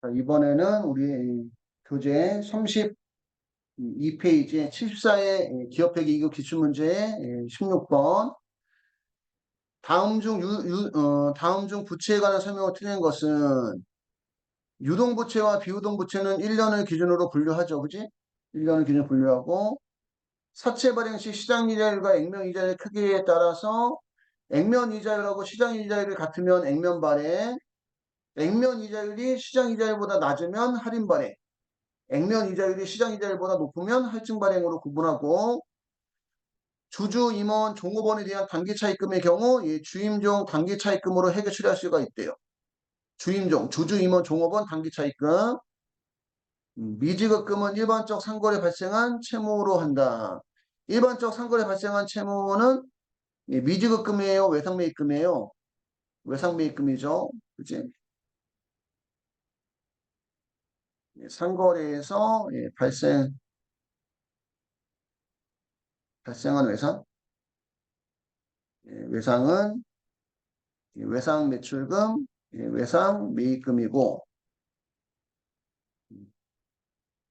자, 이번에는 우리 교재 32페이지에 74의 기업회계 2급 기출문제 16번 다음 중 부채에 관한 설명을 틀린 것은 유동부채와 비유동부채는 1년을 기준으로 분류하죠. 그지? 1년을 기준으로 분류하고 사채 발행 시 시장이자율과 액면이자율 크기에 따라서 액면이자율하고 시장이자율이 같으면 액면 발행, 액면이자율이 시장이자율보다 낮으면 할인 발행, 액면 이자율이 시장 이자율보다 높으면 할증 발행으로 구분하고 주주 임원 종업원에 대한 단기 차입금의 경우 주임종 단기 차입금으로 해결 처리할 수가 있대요. 주임종 주주 임원 종업원 단기 차입금 미지급금은 일반적 상거래 발생한 채무로 한다. 일반적 상거래 발생한 채무는 미지급금이에요, 외상매입금이에요? 외상매입금이죠. 그치? 상거래에서 발생한 외상, 외상은 외상 매출금, 외상 매입금이고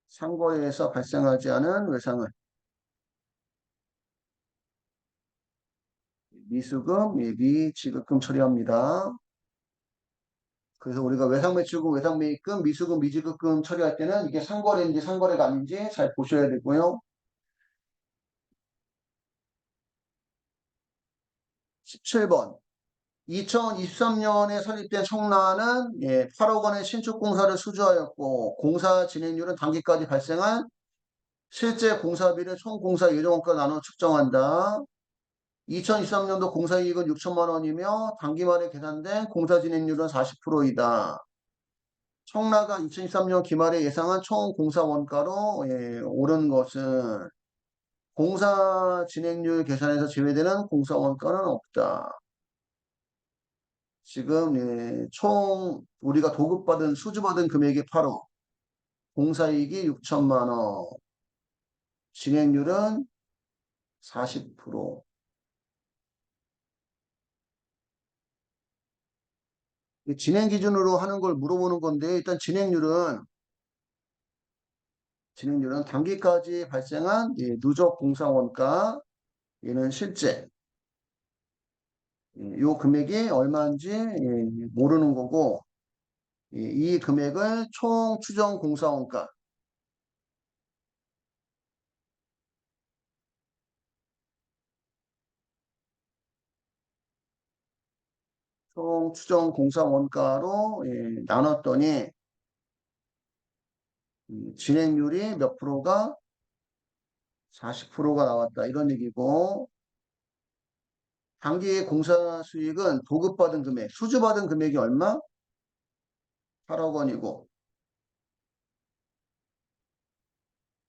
상거래에서 발생하지 않은 외상은 미수금, 미지급금 처리합니다. 그래서 우리가 외상 매출금, 외상 매입금, 미수금, 미지급금 처리할 때는 이게 상거래인지 상거래가 아닌지 잘 보셔야 되고요. 17번 2023년에 설립된 청라는 8억 원의 신축 공사를 수주하였고 공사 진행률은 단기까지 발생한 실제 공사비를 총 공사 예정원가 나눠 측정한다. 2023년도 공사이익은 6천만 원이며 단기말에 계산된 공사 진행률은 40%이다. 청라가 2023년 기말에 예상한 총 공사 원가로 오른 것은 공사 진행률 계산에서 제외되는 공사 원가는 없다. 지금 총 우리가 도급받은 수주받은 금액이 8억, 공사이익이 6천만 원, 진행률은 40%. 진행 기준으로 하는 걸 물어보는 건데 일단 진행률은 단기까지 발생한 누적 공사 원가 얘는 실제 이 금액이 얼마인지 모르는 거고 이 금액을 총 추정 공사 원가 총 추정 공사 원가로 나눴더니 진행률이 몇 프로가 40%가 나왔다 이런 얘기고 단기 공사 수익은 도급받은 금액 수주받은 금액이 얼마? 8억 원이고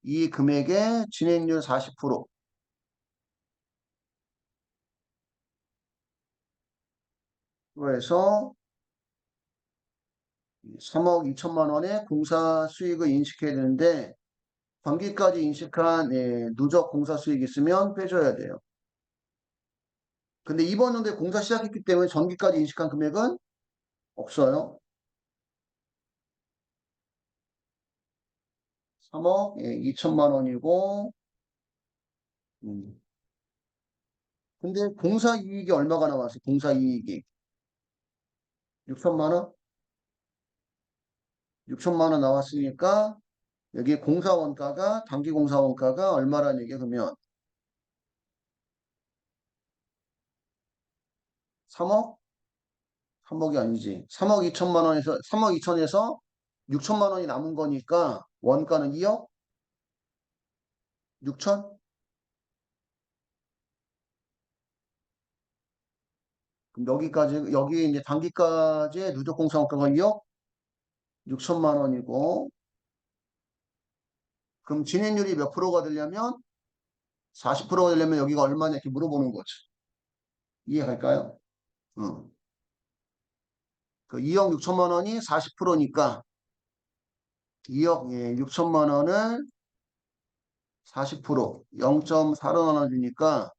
이 금액의 진행률 40%. 그래서 3억 2천만 원의 공사 수익을 인식해야 되는데 반기까지 인식한 누적 공사 수익이 있으면 빼줘야 돼요. 근데 이번 연도에 공사 시작했기 때문에 전기까지 인식한 금액은 없어요. 3억 2천만 원이고 근데 공사 이익이 얼마가 나왔어요? 공사 이익이 6천만 원? 6천만 원 나왔으니까 여기 공사 원가가 단기 공사 원가가 얼마라는 얘기야 그러면 3억? 3억이 아니지. 3억 2천만 원에서 3억 2천에서 6천만 원이 남은 거니까 원가는 2억? 6천? 그럼 여기 이제 단기까지의 누적 공사 원가가 2억? 6천만 원이고 그럼 진행률이 몇 프로가 되려면 40%가 되려면 여기가 얼마냐 이렇게 물어보는 거죠. 이해갈까요? 응. 그 2억 6천만 원이 40%니까 2억 6천만 원을 40% 0.4로 나눠주니까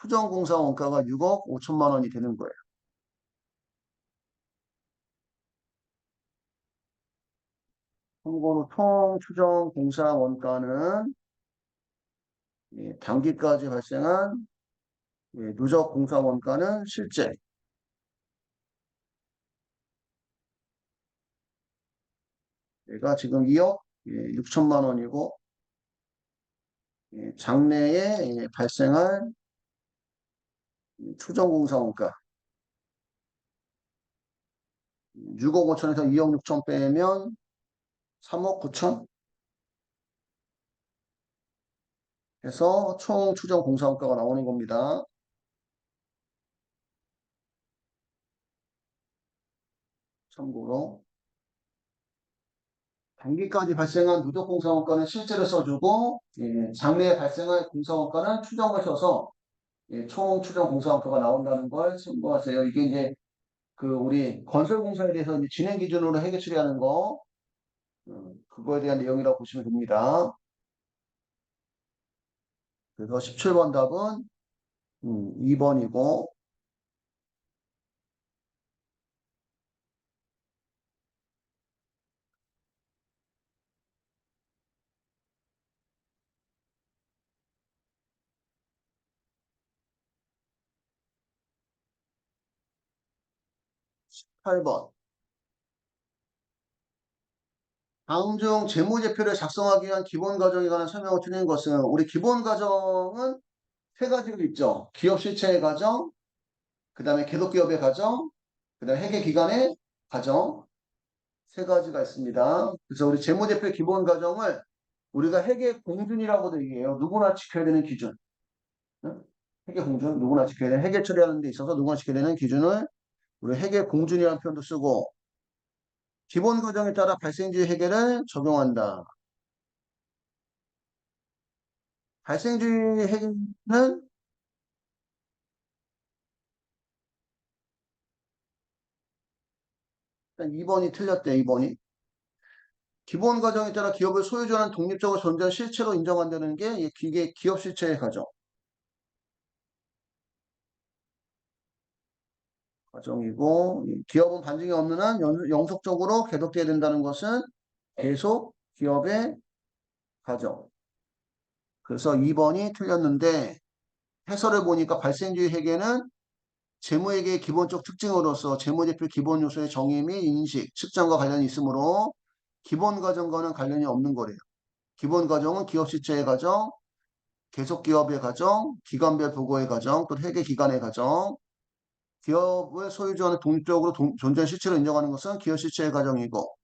수정공사 원가가 6억 5천만 원이 되는 거예요. 참고로 총 추정 공사 원가는 당기까지 발생한 누적 공사 원가는 실제 얘가 지금 2억 6천만 원이고 장래에 발생할 추정 공사 원가 6억 5천에서 2억 6천 빼면 3억 9천 해서 총 추정 공사 원가가 나오는 겁니다. 참고로 단기까지 발생한 누적 공사 원가는 실제로 써주고 장래에 발생할 공사 원가는 추정하셔서 총 추정 공사 원가가 나온다는 걸 참고하세요. 이게 이제 그 우리 건설 공사에 대해서 이제 진행 기준으로 회계 처리하는 거 그거에 대한 내용이라고 보시면 됩니다. 그래서 17번 답은 2번이고 8번 다음 중 재무제표를 작성하기 위한 기본 과정에 관한 설명을 드리는 것은 우리 기본 과정은 세 가지로 있죠. 기업 실체의 과정, 그 다음에 계속기업의 과정, 그 다음에 회계기관의 과정 세 가지가 있습니다. 그래서 우리 재무제표 기본 과정을 우리가 회계 공준이라고도 얘기해요. 누구나 지켜야 되는 기준. 응? 회계 공준, 누구나 지켜야 되는 회계 처리하는 데 있어서 누구나 지켜야 되는 기준을 우리 회계 공준이라는 표현도 쓰고 기본 과정에 따라 발생주의 회계를 적용한다. 발생주의 회계는 일단 2번이 틀렸대, 2번이. 기본 과정에 따라 기업을 소유주는 독립적으로 존재한 실체로 인정한다는 게 이게 기업 실체의 과정이고 기업은 반증이 없는 한 영속적으로 계속돼야 된다는 것은 계속 기업의 과정. 그래서 2번이 틀렸는데 해설을 보니까 발생주의 회계는 재무회계의 기본적 특징으로서 재무제표 기본 요소의 정의 및 인식, 측정과 관련이 있으므로 기본 과정과는 관련이 없는 거래요. 기본 과정은 기업 실체의 과정, 계속 기업의 과정, 기관별 보고의 과정, 또 회계 기관의 과정, 기업을 소유주와는 독립적으로 존재한 실체로 인정하는 것은 기업 실체의 과정이고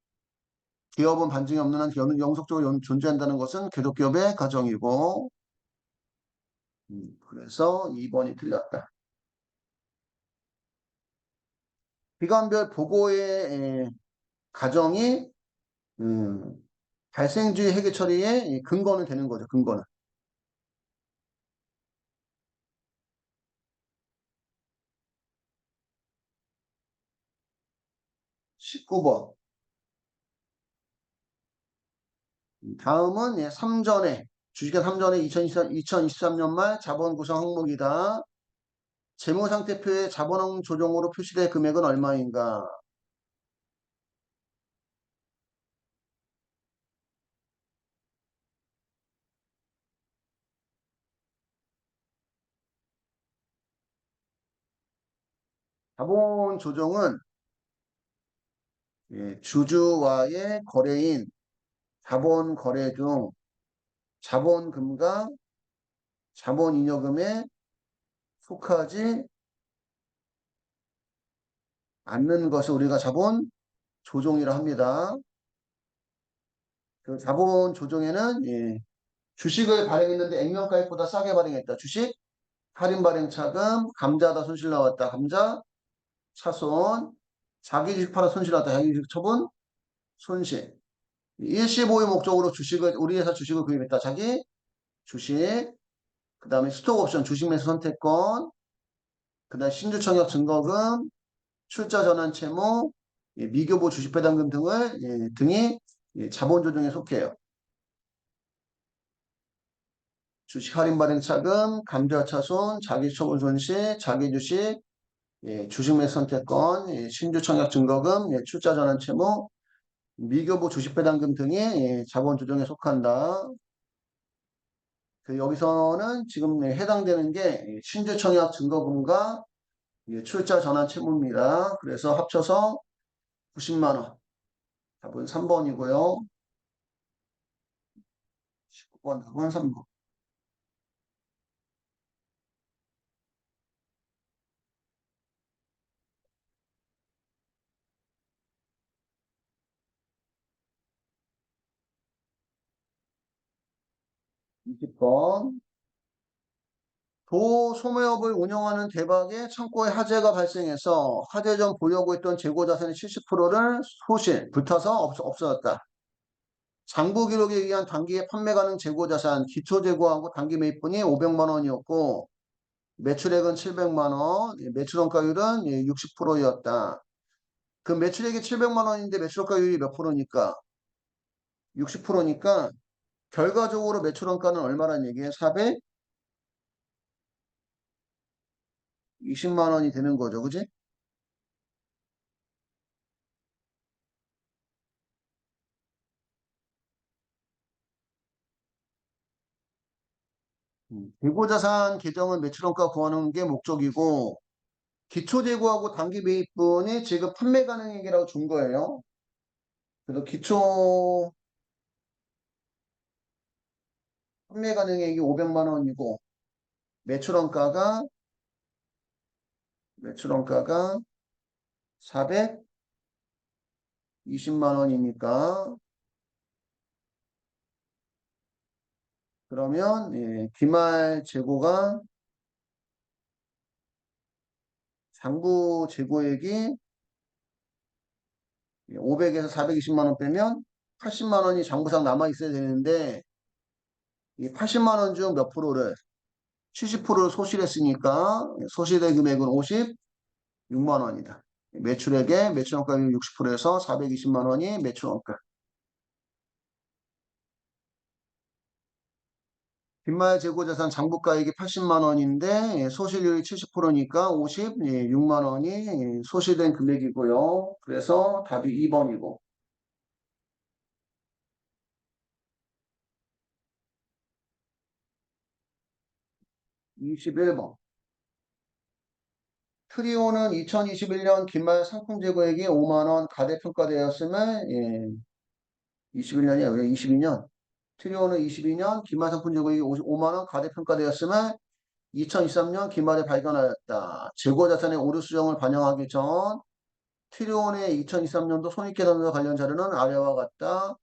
기업은 반증이 없는 한 영속적으로 존재한다는 것은 계속 기업의 과정이고 그래서 2번이 틀렸다. 기관별 보고의 과정이 발생주의 회계 처리의 근거는 되는 거죠. 근거는. 19번. 다음은 3전에 주식의 3전에 2023년 말 자본 구성 항목이다. 재무상태표에 자본금 조정으로 표시될 금액은 얼마인가? 자본 조정은 주주와의 거래인 자본 거래 중 자본금과 자본잉여금에 속하지 않는 것을 우리가 자본 조정이라 합니다. 그 자본 조정에는 주식을 발행했는데 액면가액보다 싸게 발행했다. 주식 할인 발행 차금, 감자다 손실 나왔다. 감자 차손, 자기 주식 팔아 손실 났다. 자기 주식 처분 손실. 일시보유 목적으로 주식을 우리 회사 주식을 구입했다. 자기 주식. 그 다음에 스톡옵션 주식 매수 선택권. 그 다음에 신주청약 증거금, 출자 전환 채무, 미교부 주식 배당금 등이 자본 조정에 속해요. 주식 할인 발행 차금, 감자 차손, 자기 처분 손실, 자기 주식, 주식 매수 선택권, 신주 청약 증거금, 출자 전환 채무, 미교부 주식배당금 등이 예, 자본 조정에 속한다. 여기서는 지금 예, 해당되는 게 예, 신주청약 증거금과 예, 출자 전환 채무입니다. 그래서 합쳐서 90만 원. 답은 3번이고요. 19번 답은 3번. 20번. 도소매업을 운영하는 대박에 창고에 화재가 발생해서 화재 전 보유하고 있던 재고자산의 70%를 소실, 불타서 없어졌다. 장부 기록에 의한 단기에 판매 가능 재고자산, 기초재고하고 단기 매입분이 500만 원이었고 매출액은 700만 원, 매출원가율은 60%였다. 그 매출액이 700만 원인데 매출원가율이 몇 프로니까? 60%니까 결과적으로 매출원가는 얼마란 얘기예요? 420만 원이 되는 거죠. 그지? 재고자산 계정은 매출원가 구하는 게 목적이고 기초재고하고 단기 매입분이 지금 판매 가능액이라고 준 거예요. 그래서 기초 판매 가능액이 500만 원이고 매출원가가 420만 원이니까 그러면 예, 기말 재고가 장부 재고액이 500에서 420만 원 빼면 80만 원이 장부상 남아 있어야 되는데 이 80만 원 중 몇 프로를 70%를 소실했으니까 소실의 금액은 56만 원이다. 매출액의 매출원가율 60%에서 420만 원이 매출원가. 빈말 재고자산 장부가액이 80만 원인데 소실률이 70%니까 56만 원이 소실된 금액이고요. 그래서 답이 2번이고. 21번. 트리오는 2021년 기말 상품 재고액이 5만 원 가대평가되었음을 21년이야. 왜 22년? 트리오는 22년 기말 상품 재고액이 5만 원 가대평가되었음을 2023년 기말에 발견하였다. 재고자산의 오류 수정을 반영하기 전 트리온의 2023년도 손익계산서 관련 자료는 아래와 같다.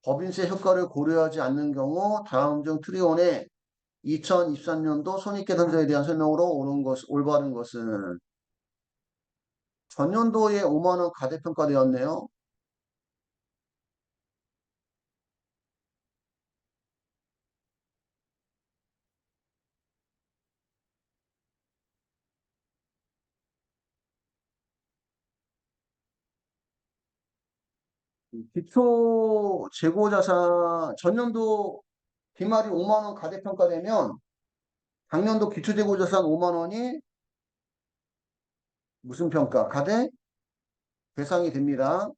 법인세 효과를 고려하지 않는 경우 다음 중 트리온의 2023년도 손익계산서에 대한 설명으로 올바른 것은 전년도에 5만 원 가대평가되었네요. 기초 재고자산 전년도 기말이 5만 원 가대평가되면 작년도 기초 재고자산 5만 원이 무슨 평가? 가대 배상이 됩니다.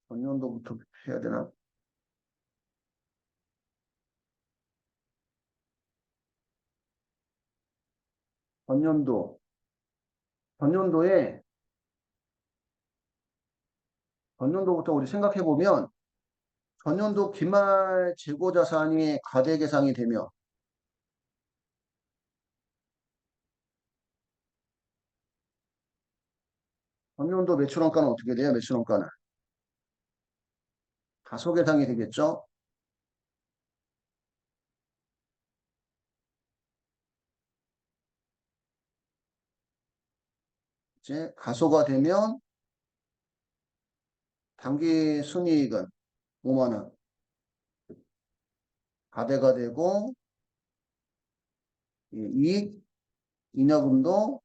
전년도부터 해야 되나? 전년도 전년도에 전년도부터 우리 생각해 보면 전년도 기말 재고 자산이 과대계상이 되며 전년도 매출원가는 어떻게 돼요? 매출원가는 가소계상이 되겠죠? 이제 가소가 되면 당기 순이익은 5만 원 과대가 되고 이익 잉여금도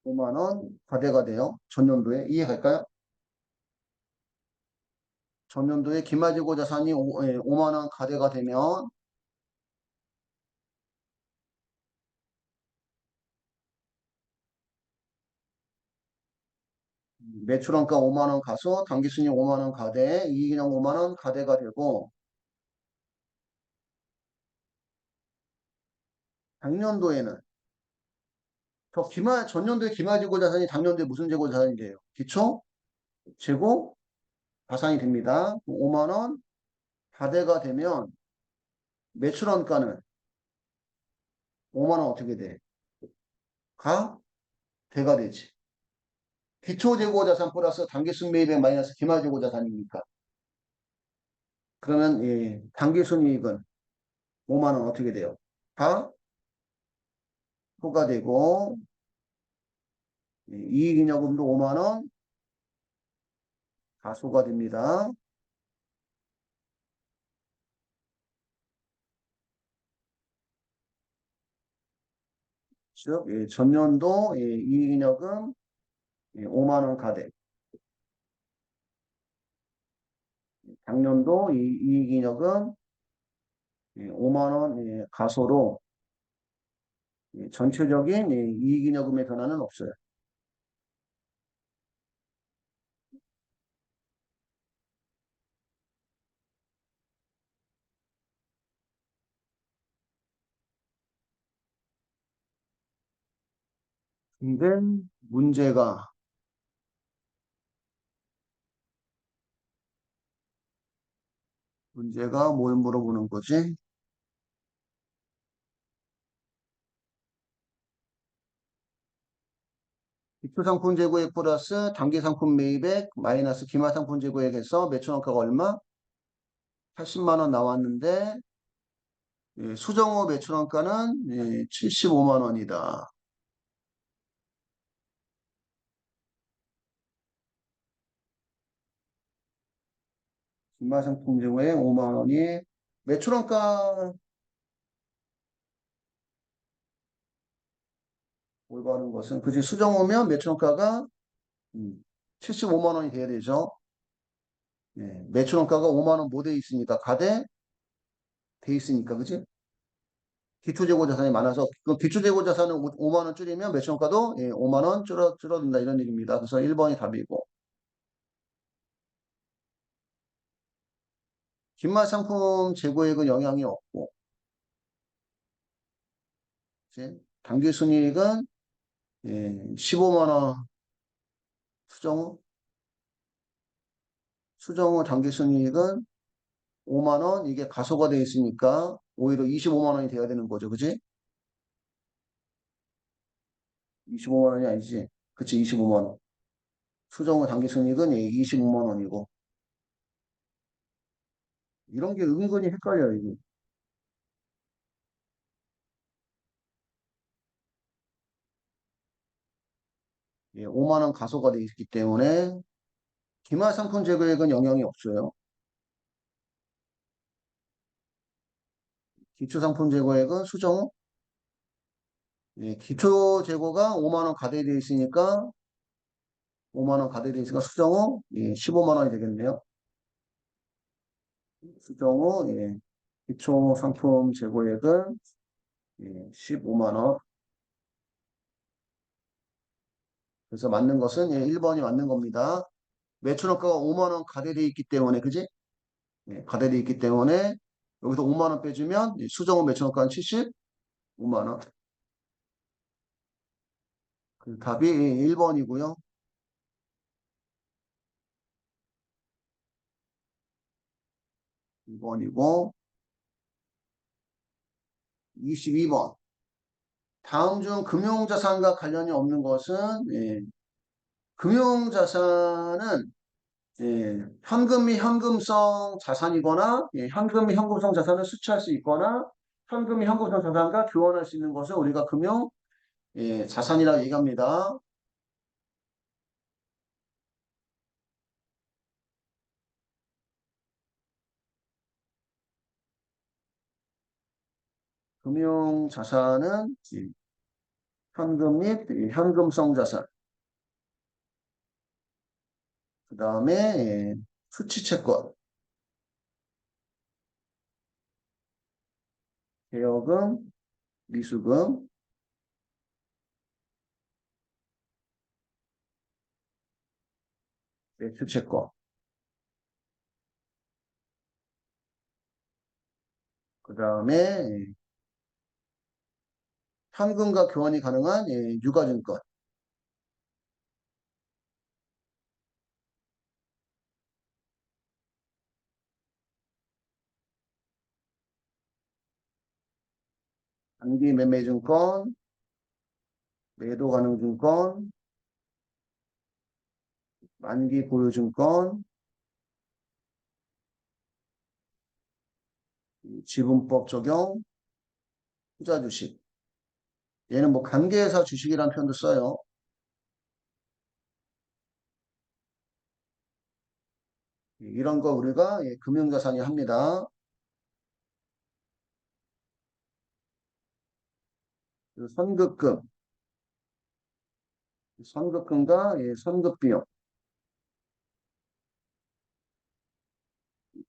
5만 원 과대가 돼요. 전년도에 이해갈까요? 전년도에 기마재고 자산이 5만 원 가대가 되면 매출원가 5만 원 가소 당기순이익 5만 원 가대 이익인형 5만 원 가대가 되고 작년도에는 전년도에 기마재고 자산이 작년도에 무슨 재고 자산이 돼요? 기초 재고 자산이 됩니다. 5만 원 가대가 되면 매출원가는 5만 원 어떻게 돼? 대가 되지. 기초재고자산 플러스 당기순매입액 마이너스 기말재고자산이니까. 그러면 당기순이익은 5만 원 어떻게 돼요? 다 초과되고 이익잉여금도 5만 원 다소가 됩니다. 즉 전년도 이익잉여금 5만 원 가대. 작년도 이익잉여금 5만 원 가소로 전체적인 이익잉여금의 변화는 없어요. 근데 문제가 뭘 물어보는 거지? 기초상품 재고액 플러스 단기상품 매입액 마이너스 기말상품 재고액에서 매출원가가 얼마? 80만 원 나왔는데 수정후 매출원가는 75만 원이다. 기말상품 재고액 5만 원이 매출원가 올바른 것은 그지 수정후면 매출원가가 75만 원이 돼야 되죠. 매출원가가 5만 원 못 돼 있으니까 가대 돼 있으니까 그지? 기초재고 자산이 많아서 그 기초재고 자산을 5만 원 줄이면 매출원가도 5만 원 줄어든다 이런 얘기입니다. 그래서 1번이 답이고 긴말 상품 재고액은 영향이 없고 그치? 당기순이익은 15만 원 수정후 당기순이익은 5만 원 이게 가소가 돼 있으니까 오히려 25만 원이 돼야 되는 거죠. 그지? 25만 원이 아니지. 그치 25만 원. 수정후 당기순이익은 25만 원이고 이런 게 은근히 헷갈려요. 이게. 5만 원 가소가 돼 있기 때문에 기말 상품 재고액은 영향이 없어요. 기초 상품 재고액은 수정후 기초 재고가 5만 원 가대되어 있으니까 5만 원 가대되어 있으니까 수정후 15만 원이 되겠네요. 수정후 기초 상품 재고액은 15만 원. 그래서 맞는 것은 1번이 맞는 겁니다. 매출원가가 5만 원 가대되어 있기 때문에 그지? 가대되어 있기 때문에 여기서 5만 원 빼주면 수정후 매출원가는 75만 원. 그 답이 1번이고요. 2번이고 22번. 다음 중 금융자산과 관련이 없는 것은 금융자산은 현금 및 현금성 자산이거나 현금 및 현금성 자산을 수취할 수 있거나 현금 및 현금성 자산과 교환할 수 있는 것을 우리가 금융 자산이라고 얘기합니다. 금융 자산은 현금 및 현금성 자산, 그 다음에 수취채권, 대여금, 미수금, 매수채권. 그 다음에 현금과 교환이 가능한 유가증권. 단기 매매증권, 매도 가능 증권, 만기 보유증권, 지분법 적용, 투자 주식. 얘는 뭐 관계회사 주식이라는 표현도 써요. 이런 거 우리가 금융자산이 합니다. 선급금, 선급금과 선급비용.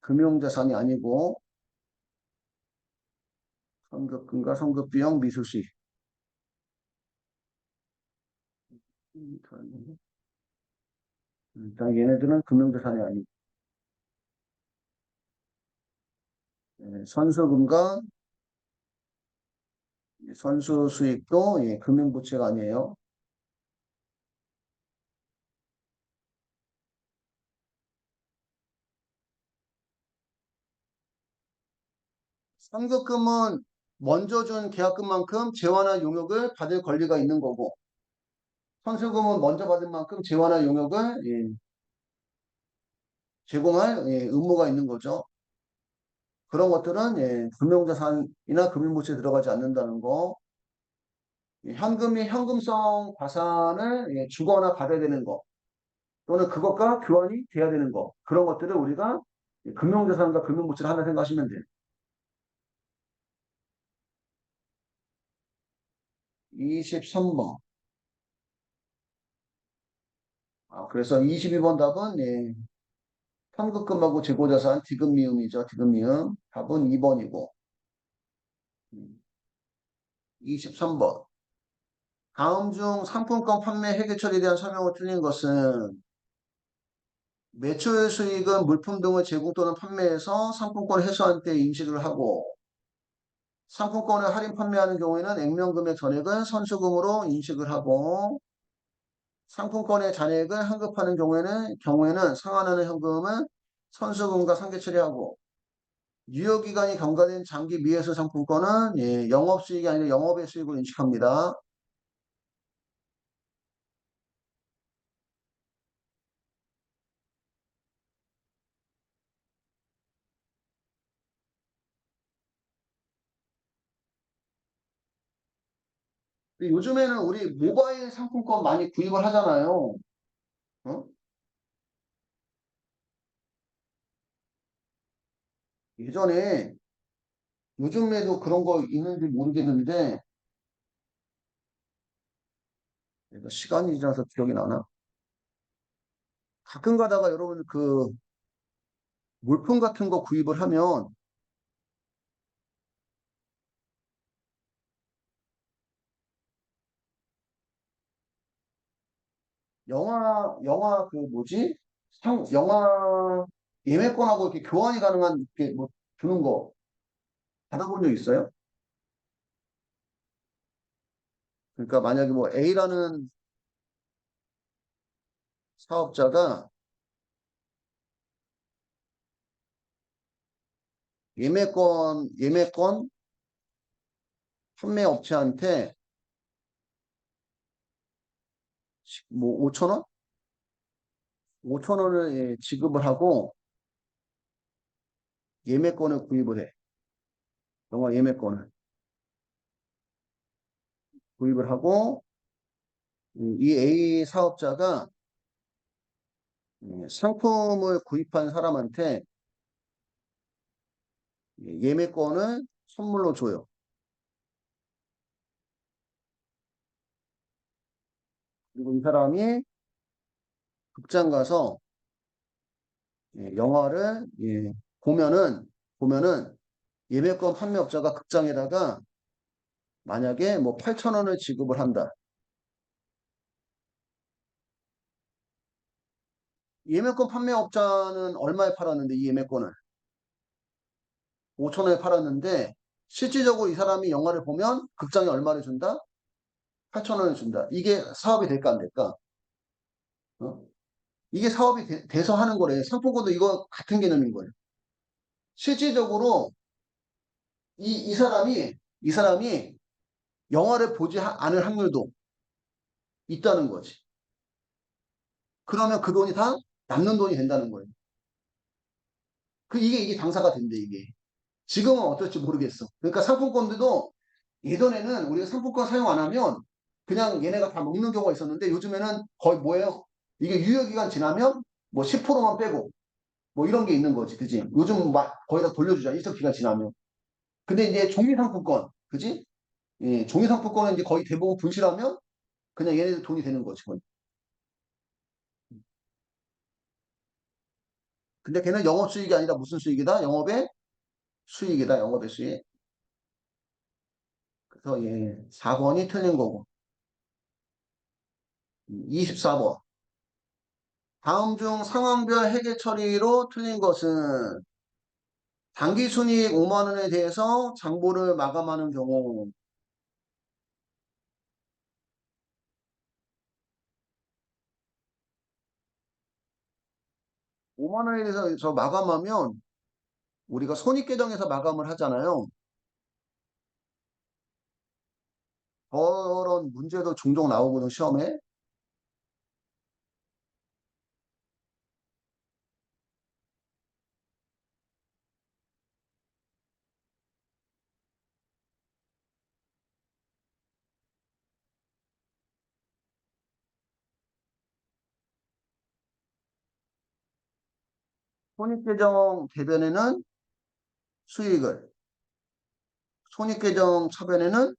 금융자산이 아니고 선급금과 선급비용 미수수익. 일단 얘네들은 금융자산이 아니고 선수금과 선수수익도 금융부채가 아니에요. 선급금은 먼저 준 계약금만큼 재원화 용역을 받을 권리가 있는 거고 선수금은 먼저 받은 만큼 재원화 용역을 제공할 의무가 있는 거죠. 그런 것들은 금융자산이나 금융부채에 들어가지 않는다는 거. 현금이 현금성 과산을 주거나 받아야 되는 거 또는 그것과 교환이 돼야 되는 거 그런 것들을 우리가 금융자산과 금융부채를 하나 생각하시면 돼요. 23번. 그래서 22번 답은 현금금하고 재고자산 디귿미음이죠. 디귿미음. 답은 2번이고 23번. 다음 중 상품권 판매 회계 처리에 대한 설명을 틀린 것은 매출 수익은 물품 등을 제공 또는 판매해서 상품권을 회수한 때 인식을 하고 상품권을 할인 판매하는 경우에는 액면금액 전액은 선수금으로 인식을 하고 상품권의 잔액을 환급하는 경우에는 상환하는 현금은 선수금과 상계 처리하고 유효기간이 경과된 장기 미해서 상품권은 영업수익이 아니라 영업의 수익으로 인식합니다. 요즘에는 우리 모바일 상품권 많이 구입을 하잖아요. 어? 예전에 요즘에도 그런 거 있는지 모르겠는데 내가 시간이 지나서 기억이 나나? 가끔 가다가 여러분 그 물품 같은 거 구입을 하면 영화 그 뭐지? 영화 예매권하고 이렇게 교환이 가능한 게 뭐 주는 거 받아본 적 있어요? 그러니까 만약에 뭐 A라는 사업자가 예매권 판매 업체한테 뭐 5천 원? 5천 원을 지급을 하고 예매권을 구입을 해. 영화 예매권을 구입을 하고 이 A 사업자가 상품을 구입한 사람한테 예매권을 선물로 줘요. 그리고 이 사람이 극장 가서 영화를 보면은 예매권 판매업자가 극장에다가 만약에 뭐 8,000원을 지급을 한다. 예매권 판매업자는 얼마에 팔았는데 이 예매권을 5,000원에 팔았는데 실질적으로 이 사람이 영화를 보면 극장에 얼마를 준다? 8,000원을 준다. 이게 사업이 될까 안 될까? 어? 이게 사업이 돼서 하는 거래. 상품권도 이거 같은 개념인 거예요. 실질적으로 이 사람이 영화를 보지 않을 확률도 있다는 거지. 그러면 그 돈이 다 남는 돈이 된다는 거예요. 이게 당사가 된대, 이게. 지금은 어떨지 모르겠어. 그러니까 상품권들도 예전에는 우리가 상품권 사용 안 하면 그냥 얘네가 다 먹는 경우가 있었는데 요즘에는 거의 뭐예요? 이게 유효기간 지나면 뭐 10%만 빼고 뭐 이런 게 있는 거지. 그지? 요즘 막 거의 다 돌려주잖아. 일정 기간 지나면. 근데 이제 종이 상품권, 그지? 예, 종이 상품권은 이제 거의 대부분 분실하면 그냥 얘네들 돈이 되는 거지. 거의. 근데 걔는 영업 수익이 아니라 무슨 수익이다? 영업의 수익이다. 영업의 수익. 그래서 예, 4번이 틀린 거고. 24번. 다음 중 상황별 회계 처리로 틀린 것은 당기 순이익 5만 원에 대해서 장부를 마감하는 경우 5만 원에 대해서 저 마감하면 우리가 손익계정에서 마감을 하잖아요. 그런 문제도 종종 나오거든 시험에. 손익계정 대변에는 수익을, 손익계정 차변에는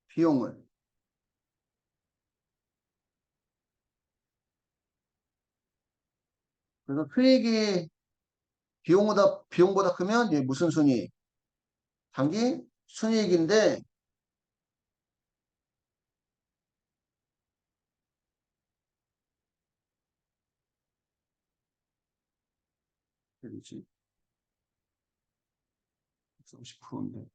비용을. 그래서 수익이 비용보다 크면 이제 무슨 순이익? 당기 순이익인데 그렇지. 30%인데.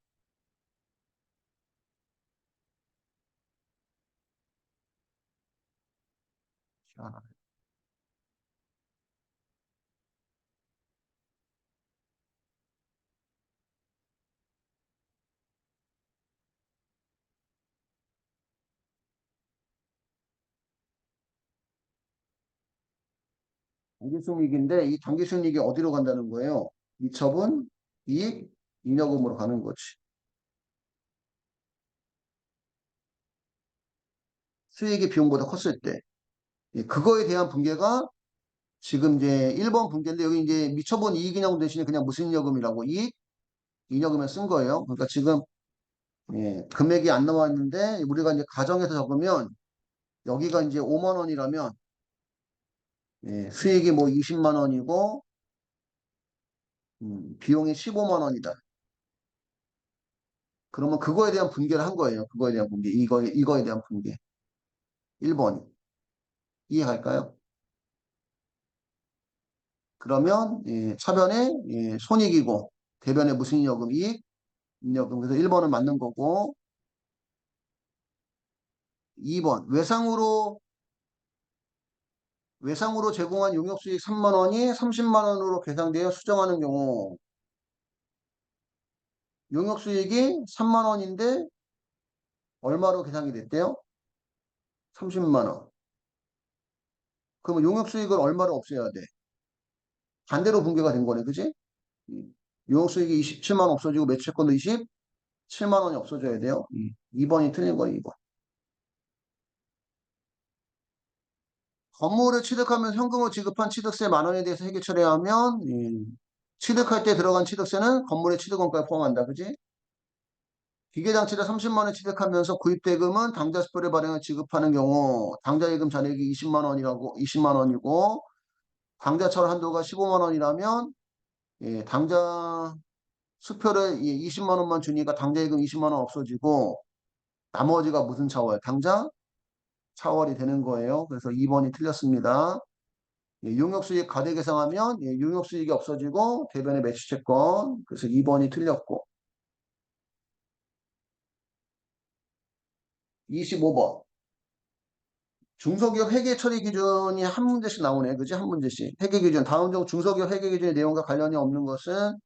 당기순이익인데 이 당기순이익이 어디로 간다는 거예요? 이처분, 이익, 잉여금으로 가는 거지. 수익이 비용보다 컸을 때. 예, 그거에 대한 분계가 지금 이제 1번 분계인데 여기 이제 미처분 이익인여금 대신에 그냥 무슨잉여금이라고 이익, 잉여금에 쓴 거예요. 그러니까 지금 예, 금액이 안 나와 있는데 우리가 이제 가정에서 적으면 여기가 이제 5만 원이라면 예, 수익이 뭐 20만 원이고 비용이 15만 원이다. 그러면 그거에 대한 분계를 한 거예요. 그거에 대한 분계. 이거에 대한 분계. 1번. 이해갈까요? 그러면 예, 차변에 예, 손익이고 대변에 무슨 잉여금? 이익, 잉여금. 그래서 1번은 맞는 거고 2번 외상으로 제공한 용역수익 3만 원이 30만 원으로 계상되어 수정하는 경우 용역수익이 3만 원인데 얼마로 계상이 됐대요? 30만 원. 그러면 용역수익을 얼마로 없애야 돼? 반대로 분계가 된 거네, 그지? 용역수익이 27만 원 없어지고 매출권도 27만 원이 없어져야 돼요. 2번이 틀린 거예요, 2번. 건물을 취득하면 현금으로 지급한 취득세 만 원에 대해서 회계 처리하면 취득할 때 들어간 취득세는 건물의 취득원가에 포함한다. 그지? 기계장치를 30만 원 취득하면서 구입대금은 당좌수표를 발행해 지급하는 경우 당좌예금 잔액이 20만 원이고 당좌철 한도가 15만 원이라면 예, 당좌 수표를 20만 원만 주니까 당좌이금 20만 원 없어지고 나머지가 무슨 차월? 당장 차월이 되는 거예요. 그래서 2번이 틀렸습니다. 용역수익 과대 계상하면 용역수익이 없어지고 대변의 매수채권. 그래서 2번이 틀렸고 25번. 중소기업 회계 처리 기준이 한 문제씩 나오네. 그지? 한 문제씩. 회계 기준. 다음 중 중소기업 회계 기준의 내용과 관련이 없는 것은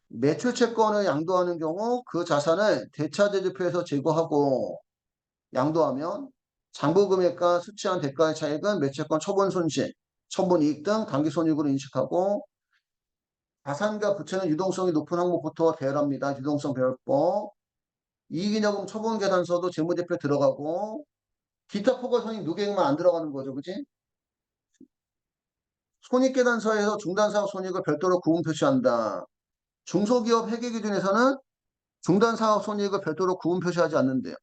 매출 채권을 양도하는 경우 그 자산을 대차대조표에서 제거하고 양도하면 장부금액과 수취한 대가의 차익은 매채권 처분 손실, 처분 이익 등 당기손익으로 인식하고 자산과 부채는 유동성이 높은 항목부터 배열합니다. 유동성 배열법. 이익잉여금 처분 계산서도 재무제표 들어가고 기타 포괄 손익 누계액만 안 들어가는 거죠. 그지? 손익계산서에서 중단사업 손익을 별도로 구분 표시한다. 중소기업 회계 기준에서는 중단사업 손익을 별도로 구분 표시하지 않는데요.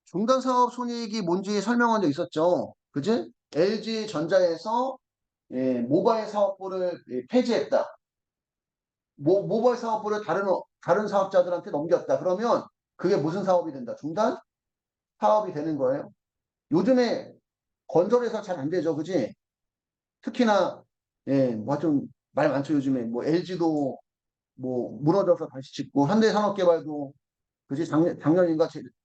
중단사업 손익이 뭔지 설명한 적 있었죠. 그지? LG전자에서 모바일 사업부를 폐지했다. 모바일 사업부를 다른 사업자들한테 넘겼다. 그러면 그게 무슨 사업이 된다? 중단 사업이 되는 거예요. 요즘에 건설회사 잘 안 되죠. 그지? 특히나 뭐 좀 말 많죠. 요즘에 뭐 LG도 뭐 무너져서 다시 짓고 현대산업개발도 그지?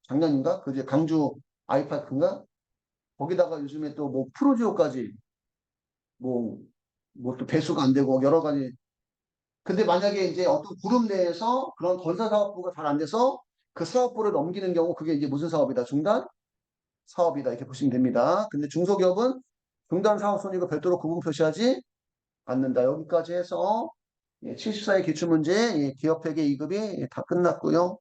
작년인가? 그지? 강주 아이파크인가? 거기다가 요즘에 또 뭐 프로지오까지 뭐 또 배수가 안 되고 여러 가지. 근데 만약에 이제 어떤 그룹 내에서 그런 건설 사업부가 잘 안 돼서 그 사업부를 넘기는 경우 그게 이제 무슨 사업이다? 중단 사업이다. 이렇게 보시면 됩니다. 근데 중소기업은 중단 사업 손익을 별도로 구분 표시하지 않는다. 여기까지 해서 74의 기출문제 기업회계 2급이 다 끝났고요.